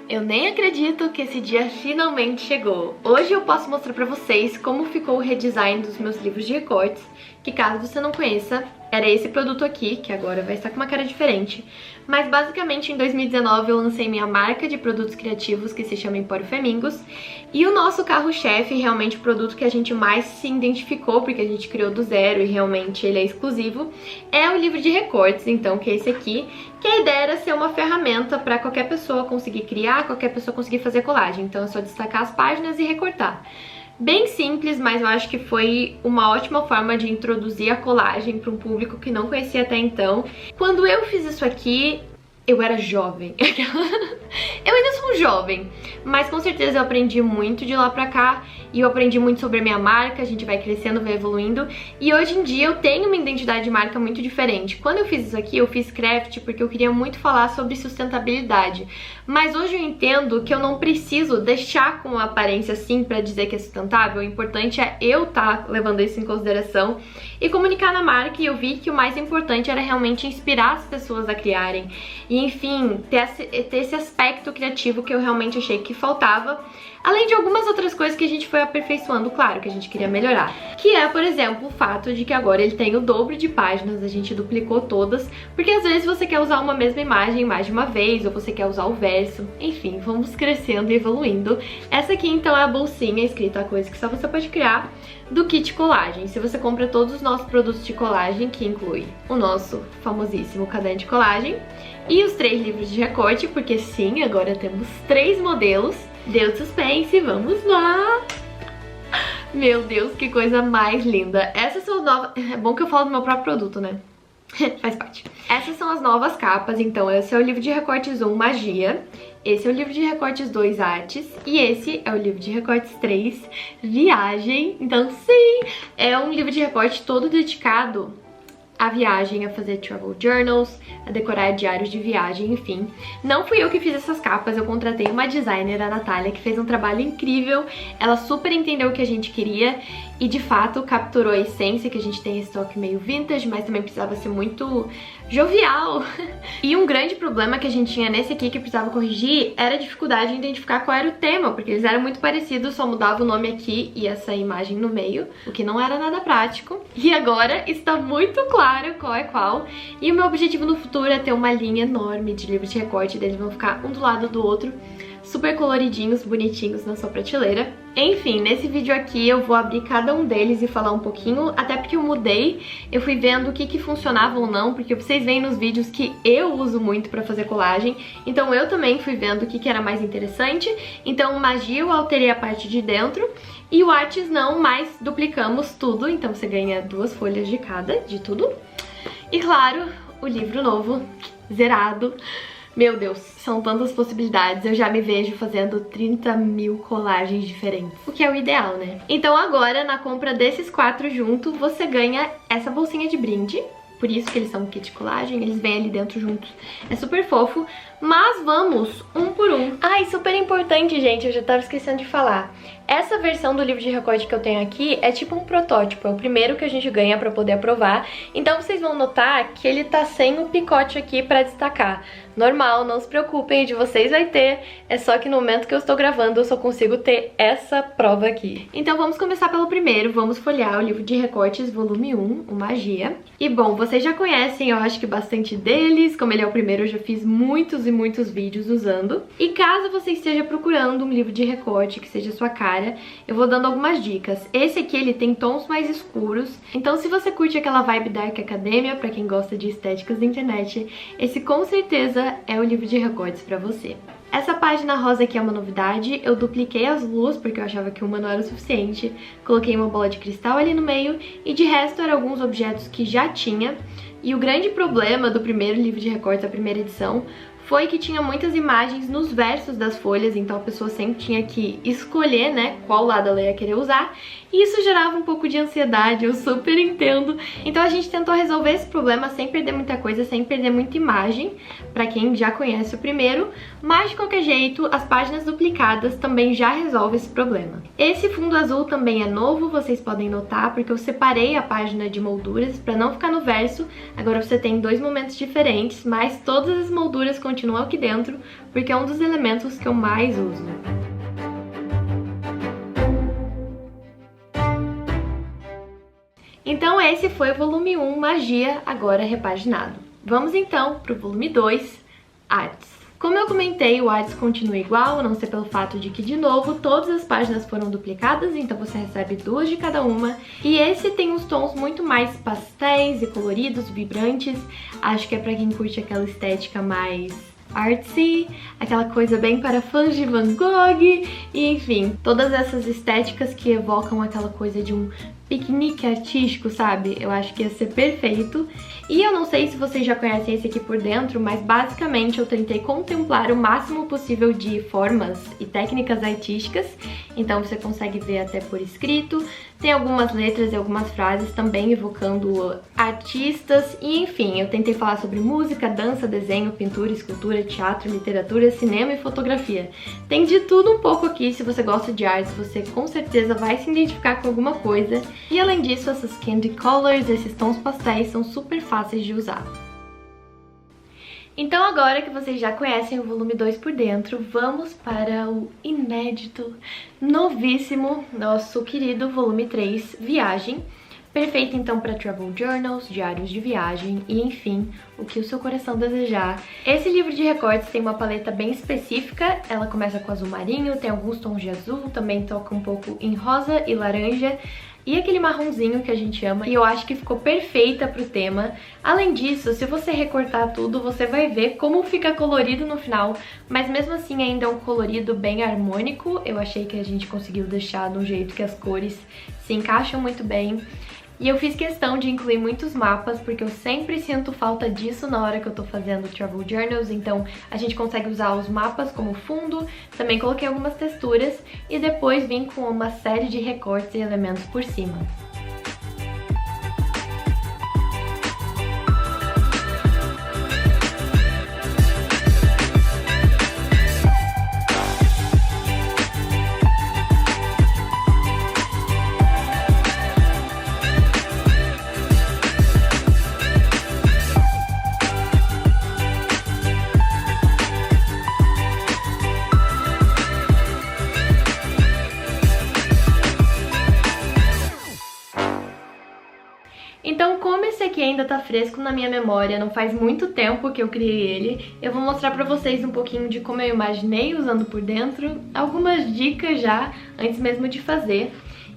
Eu nem acredito que esse dia finalmente chegou. Hoje eu posso mostrar pra vocês como ficou o redesign dos meus livros de recortes, que caso você não conheça, era esse produto aqui, que agora vai estar com uma cara diferente. Mas basicamente em 2019 eu lancei minha marca de produtos criativos que se chama Empório Femingos. E o nosso carro-chefe, realmente o produto que a gente mais se identificou, porque a gente criou do zero e realmente ele é exclusivo, é o livro de recortes, então, que é esse aqui, que a ideia era ser uma ferramenta para qualquer pessoa conseguir criar, qualquer pessoa conseguir fazer colagem. Então é só destacar as páginas e recortar. Bem simples, mas eu acho que foi uma ótima forma de introduzir a colagem para um público que não conhecia até então. Quando eu fiz isso aqui, eu era jovem. Eu ainda sou jovem, mas com certeza eu aprendi muito de lá pra cá. E eu aprendi muito sobre a minha marca, a gente vai crescendo, vai evoluindo. E hoje em dia eu tenho uma identidade de marca muito diferente. Quando eu fiz isso aqui, eu fiz craft porque eu queria muito falar sobre sustentabilidade. Mas hoje eu entendo que eu não preciso deixar com uma aparência assim pra dizer que é sustentável. O importante é eu estar levando isso em consideração e comunicar na marca. E eu vi que o mais importante era realmente inspirar as pessoas a criarem. E enfim, ter esse aspecto criativo que eu realmente achei que faltava. Além de algumas outras coisas que a gente foi aperfeiçoando, claro, que a gente queria melhorar. Que é, por exemplo, o fato de que agora ele tem o dobro de páginas, a gente duplicou todas, porque às vezes você quer usar uma mesma imagem mais de uma vez, ou você quer usar o verso. Enfim, vamos crescendo e evoluindo. Essa aqui, então, é a bolsinha escrita a coisa que só você pode criar do kit colagem. Se você compra todos os nossos produtos de colagem, que inclui o nosso famosíssimo caderno de colagem e os 3 livros de recorte, porque sim, agora temos 3 modelos. Deu suspense, vamos lá! Meu Deus, que coisa mais linda! Essas são as novas... É bom que eu falo do meu próprio produto, né? Faz parte. Essas são as novas capas, então esse é o livro de recortes 1, Magia. Esse é o livro de recortes 2, Artes. E esse é o livro de recortes 3, Viagem. Então sim, é um livro de recorte todo dedicado a viagem, a fazer travel journals, a decorar diários de viagem, enfim. Não fui eu que fiz essas capas, eu contratei uma designer, a Natália, que fez um trabalho incrível. Ela super entendeu o que a gente queria e, de fato, capturou a essência, que a gente tem esse toque meio vintage, mas também precisava ser muito jovial. E um grande problema que a gente tinha nesse aqui, que precisava corrigir, era a dificuldade de identificar qual era o tema, porque eles eram muito parecidos, só mudava o nome aqui e essa imagem no meio, o que não era nada prático. E agora está muito claro qual é qual. E o meu objetivo no futuro é ter uma linha enorme de livros de recorte, eles vão ficar um do lado do outro, super coloridinhos, bonitinhos na sua prateleira. Enfim, nesse vídeo aqui eu vou abrir cada um deles e falar um pouquinho, até porque eu mudei, eu fui vendo o que funcionava ou não, porque vocês veem nos vídeos que eu uso muito pra fazer colagem, então eu também fui vendo o que era mais interessante. Então Magia eu alterei a parte de dentro e o Artes não, mas duplicamos tudo, então você ganha 2 folhas de cada, de tudo. E claro, o livro novo, zerado. Meu Deus, são tantas possibilidades, eu já me vejo fazendo 30 mil colagens diferentes, o que é o ideal, né? Então agora, na compra desses 4 juntos, você ganha essa bolsinha de brinde, por isso que eles são um kit de colagem, eles vêm ali dentro juntos, é super fofo. Mas vamos um por um. Ai, super importante, gente, eu já tava esquecendo de falar. Essa versão do livro de recorte que eu tenho aqui é tipo um protótipo, é o primeiro que a gente ganha pra poder aprovar. Então vocês vão notar que ele tá sem o picote aqui pra destacar. Normal, não se preocupem, de vocês vai ter. É só que no momento que eu estou gravando eu só consigo ter essa prova aqui. Então vamos começar pelo primeiro, vamos folhear o livro de recortes volume 1, o Magia. E bom, vocês já conhecem, eu acho que bastante deles, como ele é o primeiro eu já fiz muitos e muitos vídeos usando. E caso você esteja procurando um livro de recorte que seja a sua cara, eu vou dando algumas dicas. Esse aqui ele tem tons mais escuros, então se você curte aquela vibe Dark Academia, pra quem gosta de estéticas da internet, esse com certeza é o livro de recortes pra você. Essa página rosa aqui é uma novidade, eu dupliquei as luzes porque eu achava que uma não era o suficiente, coloquei uma bola de cristal ali no meio e de resto eram alguns objetos que já tinha. E o grande problema do primeiro livro de recortes, a primeira edição, foi que tinha muitas imagens nos versos das folhas, então a pessoa sempre tinha que escolher, né, qual lado ela ia querer usar, e isso gerava um pouco de ansiedade, eu super entendo. Então a gente tentou resolver esse problema sem perder muita coisa, sem perder muita imagem, pra quem já conhece o primeiro, mas de qualquer jeito, as páginas duplicadas também já resolvem esse problema. Esse fundo azul também é novo, vocês podem notar, porque eu separei a página de molduras pra não ficar no verso. Agora você tem 2 momentos diferentes, mas todas as molduras continuam continuam aqui dentro, porque é um dos elementos que eu mais uso. Então esse foi o volume 1, Magia, agora repaginado. Vamos então para o volume 2, Artes. Como eu comentei, o Artes continua igual, a não ser pelo fato de que, de novo, todas as páginas foram duplicadas, então você recebe 2 de cada uma. E esse tem uns tons muito mais pastéis e coloridos, vibrantes. Acho que é pra quem curte aquela estética mais artsy, aquela coisa bem para fãs de Van Gogh, e enfim, todas essas estéticas que evocam aquela coisa de um piquenique artístico, sabe? Eu acho que ia ser perfeito. E eu não sei se vocês já conhecem esse aqui por dentro, mas basicamente eu tentei contemplar o máximo possível de formas e técnicas artísticas. Então você consegue ver até por escrito. Tem algumas letras e algumas frases também evocando artistas. E enfim, eu tentei falar sobre música, dança, desenho, pintura, escultura, teatro, literatura, cinema e fotografia. Tem de tudo um pouco aqui. Se você gosta de artes, você com certeza vai se identificar com alguma coisa. E além disso, essas candy colors, esses tons pastéis, são super fáceis de usar. Então agora que vocês já conhecem o volume 2 por dentro, vamos para o inédito, novíssimo, nosso querido volume 3, Viagem. Perfeito então para travel journals, diários de viagem e enfim, o que o seu coração desejar. Esse livro de recortes tem uma paleta bem específica, ela começa com azul marinho, tem alguns tons de azul, também toca um pouco em rosa e laranja, e aquele marronzinho que a gente ama, e eu acho que ficou perfeita pro tema. Além disso, se você recortar tudo, você vai ver como fica colorido no final, mas mesmo assim ainda é um colorido bem harmônico. Eu achei que a gente conseguiu deixar de um jeito que as cores se encaixam muito bem. E eu fiz questão de incluir muitos mapas, porque eu sempre sinto falta disso na hora que eu tô fazendo travel journals, então a gente consegue usar os mapas como fundo, também coloquei algumas texturas e depois vim com uma série de recortes e elementos por cima. Então, como esse aqui ainda tá fresco na minha memória, não faz muito tempo que eu criei ele, eu vou mostrar pra vocês um pouquinho de como eu imaginei usando por dentro, algumas dicas já, antes mesmo de fazer.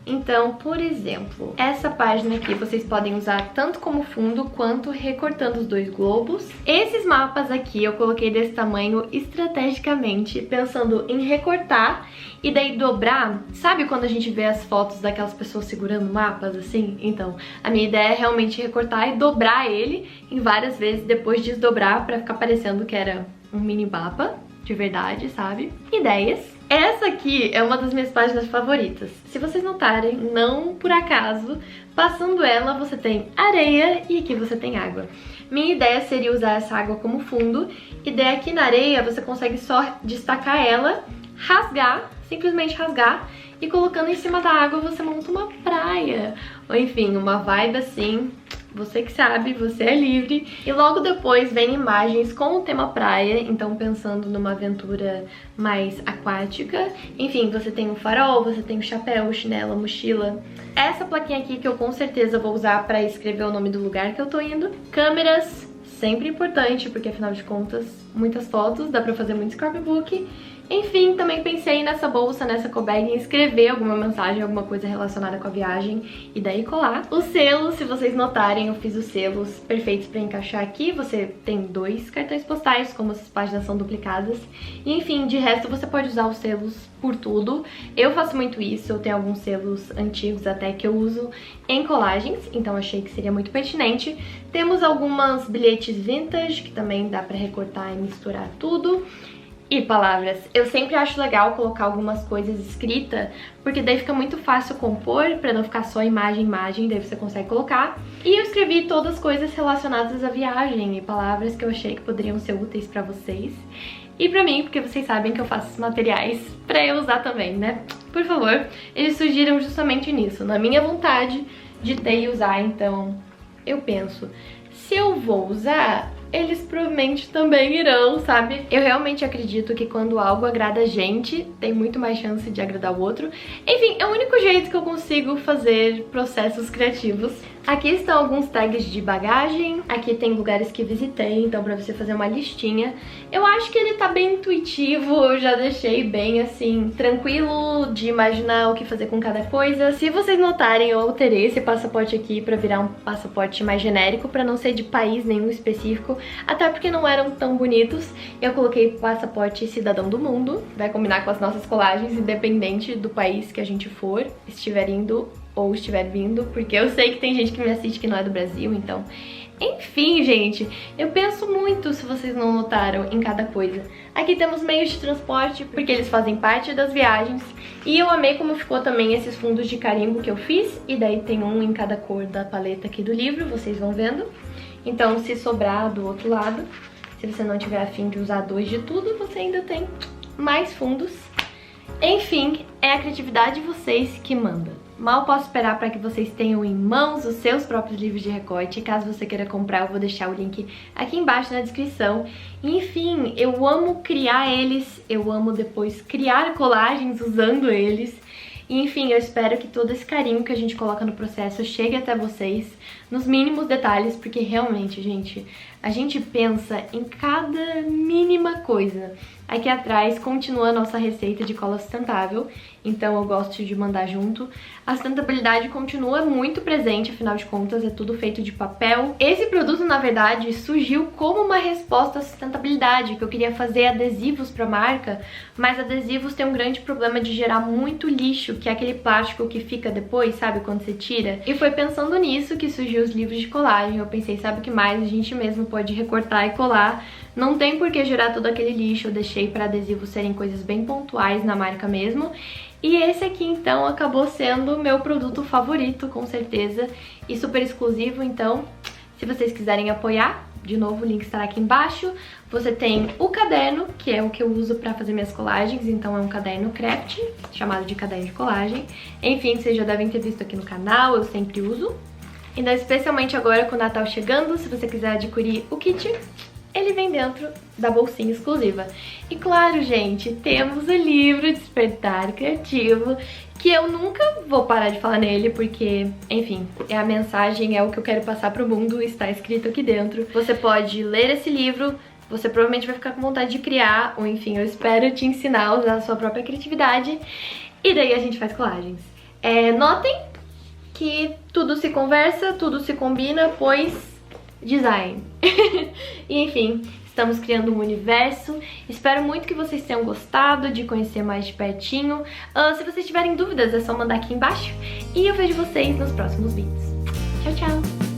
Então, por exemplo, essa página aqui vocês podem usar tanto como fundo quanto recortando os dois globos. Esses mapas aqui eu coloquei desse tamanho estrategicamente, pensando em recortar e daí dobrar. Sabe quando a gente vê as fotos daquelas pessoas segurando mapas assim? Então, a minha ideia é realmente recortar e dobrar ele em várias vezes, depois desdobrar pra ficar parecendo que era um mini mapa de verdade, sabe? Ideias. Essa aqui é uma das minhas páginas favoritas. Se vocês notarem, não por acaso, passando ela você tem areia e aqui você tem água. Minha ideia seria usar essa água como fundo e daí aqui na areia você consegue só destacar ela, rasgar, simplesmente rasgar, e colocando em cima da água você monta uma praia. Ou enfim, uma vibe assim, você que sabe, você é livre. E logo depois vem imagens com o tema praia, então pensando numa aventura mais aquática. Enfim, você tem o farol, você tem o chapéu, o chinelo, a mochila. Essa plaquinha aqui que eu com certeza vou usar pra escrever o nome do lugar que eu tô indo. Câmeras, sempre importante, porque afinal de contas, muitas fotos, dá pra fazer muito scrapbook. Enfim, também pensei nessa bolsa, nessa eco-bag, em escrever alguma mensagem, alguma coisa relacionada com a viagem e daí colar. Os selos, se vocês notarem, eu fiz os selos perfeitos pra encaixar aqui. Você tem 2 cartões postais, como essas páginas são duplicadas. E enfim, de resto você pode usar os selos por tudo. Eu faço muito isso, eu tenho alguns selos antigos até que eu uso em colagens, então achei que seria muito pertinente. Temos alguns bilhetes vintage, que também dá pra recortar e misturar tudo. E palavras. Eu sempre acho legal colocar algumas coisas escritas, porque daí fica muito fácil compor, pra não ficar só imagem, daí você consegue colocar. E eu escrevi todas as coisas relacionadas à viagem e palavras que eu achei que poderiam ser úteis pra vocês. E pra mim, porque vocês sabem que eu faço esses materiais pra eu usar também, né? Por favor, eles surgiram justamente nisso, na minha vontade de ter e usar, então eu penso, se eu vou usar, eles provavelmente também irão, sabe? Eu realmente acredito que quando algo agrada a gente, tem muito mais chance de agradar o outro. Enfim, é o único jeito que eu consigo fazer processos criativos. Aqui estão alguns tags de bagagem, aqui tem lugares que visitei, então pra você fazer uma listinha. Eu acho que ele tá bem intuitivo, eu já deixei bem assim, tranquilo de imaginar o que fazer com cada coisa. Se vocês notarem, eu alterei esse passaporte aqui pra virar um passaporte mais genérico, pra não ser de país nenhum específico, até porque não eram tão bonitos. Eu coloquei passaporte cidadão do mundo, vai combinar com as nossas colagens, independente do país que a gente for, estiver indo ou estiver vindo, porque eu sei que tem gente que me assiste que não é do Brasil, então... Enfim, gente, eu penso muito, se vocês não notaram, em cada coisa. Aqui temos meios de transporte, porque eles fazem parte das viagens. E eu amei como ficou também esses fundos de carimbo que eu fiz, e daí tem um em cada cor da paleta aqui do livro, vocês vão vendo. Então, se sobrar do outro lado, se você não tiver a fim de usar 2 de tudo, você ainda tem mais fundos. Enfim, é a criatividade de vocês que manda. Mal posso esperar para que vocês tenham em mãos os seus próprios livros de recorte. Caso você queira comprar, eu vou deixar o link aqui embaixo na descrição. Enfim, eu amo criar eles, eu amo depois criar colagens usando eles. Enfim, eu espero que todo esse carinho que a gente coloca no processo chegue até vocês nos mínimos detalhes, porque realmente, gente, a gente pensa em cada mínima coisa. Aqui atrás continua a nossa receita de cola sustentável, então eu gosto de mandar junto. A sustentabilidade continua muito presente, afinal de contas é tudo feito de papel. Esse produto, na verdade, surgiu como uma resposta à sustentabilidade, que eu queria fazer adesivos para a marca, mas adesivos têm um grande problema de gerar muito lixo, que é aquele plástico que fica depois, sabe, quando você tira. E foi pensando nisso que surgiu os livros de colagem. Eu pensei, sabe o que mais? A gente mesmo pode recortar e colar. Não tem por que gerar todo aquele lixo, eu deixei para adesivos serem coisas bem pontuais na marca mesmo. E esse aqui, então, acabou sendo o meu produto favorito, com certeza, e super exclusivo. Então, se vocês quiserem apoiar, de novo, o link estará aqui embaixo. Você tem o caderno, que é o que eu uso para fazer minhas colagens, então é um caderno craft, chamado de caderno de colagem. Enfim, vocês já devem ter visto aqui no canal, eu sempre uso. Então, especialmente agora com o Natal chegando, se você quiser adquirir o kit, ele vem dentro da bolsinha exclusiva. E claro, gente, temos o livro Despertar Criativo, que eu nunca vou parar de falar nele, porque, enfim, é a mensagem, é o que eu quero passar pro mundo, está escrito aqui dentro. Você pode ler esse livro, você provavelmente vai ficar com vontade de criar, ou enfim, eu espero te ensinar a usar a sua própria criatividade, e daí a gente faz colagens. Notem que tudo se conversa, tudo se combina, pois... design. E, enfim, estamos criando um universo. Espero muito que vocês tenham gostado de conhecer mais de pertinho. Se vocês tiverem dúvidas, é só mandar aqui embaixo. E eu vejo vocês nos próximos vídeos. Tchau, tchau!